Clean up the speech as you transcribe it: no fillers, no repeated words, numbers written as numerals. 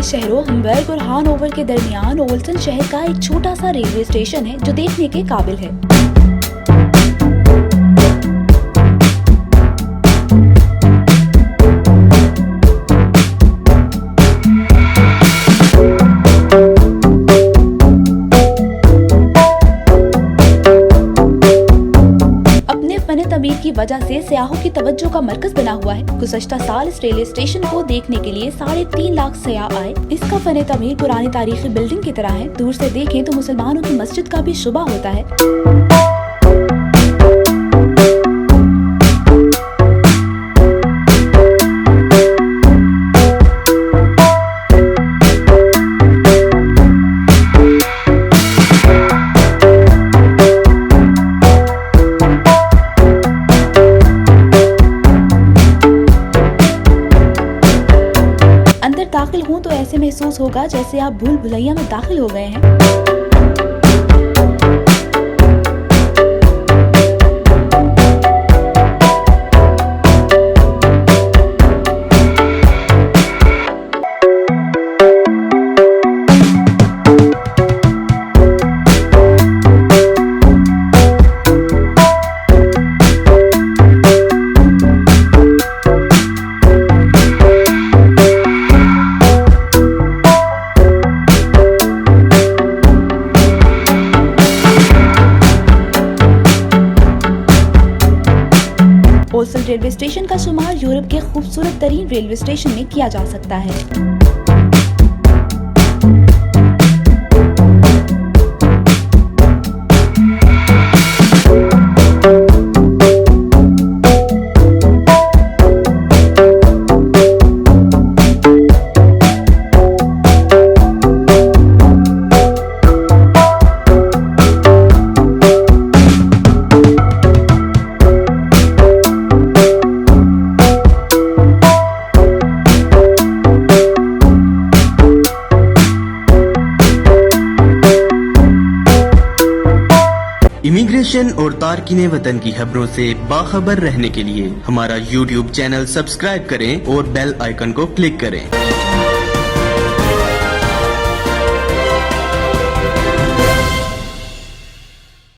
शहरों हमबर्ग और हानोवर के दरमियान ओल्सन शहर का एक छोटा सा रेलवे स्टेशन है जो देखने के काबिल है। तमीर की वजह से सयाहों की तवज्जो का मरकज बना हुआ है। गुज़श्ता साल इस रेलवे स्टेशन को देखने के लिए 3.5 लाख सयाह आए। इसका फन तमीर पुरानी तारीखी बिल्डिंग की तरह है। दूर से देखें तो मुसलमानों की मस्जिद का भी शुबा होता है। दाखिल हूँ तो ऐसे महसूस होगा जैसे आप भूल भुलैया में दाखिल हो गए हैं। ओल्सन रेलवे स्टेशन का शुमार यूरोप के खूबसूरत तरीन रेलवे स्टेशन में किया जा सकता है। इमिग्रेशन और तारकीने वतन की खबरों से बाखबर रहने के लिए हमारा YouTube चैनल सब्सक्राइब करें और बेल आइकन को क्लिक करें।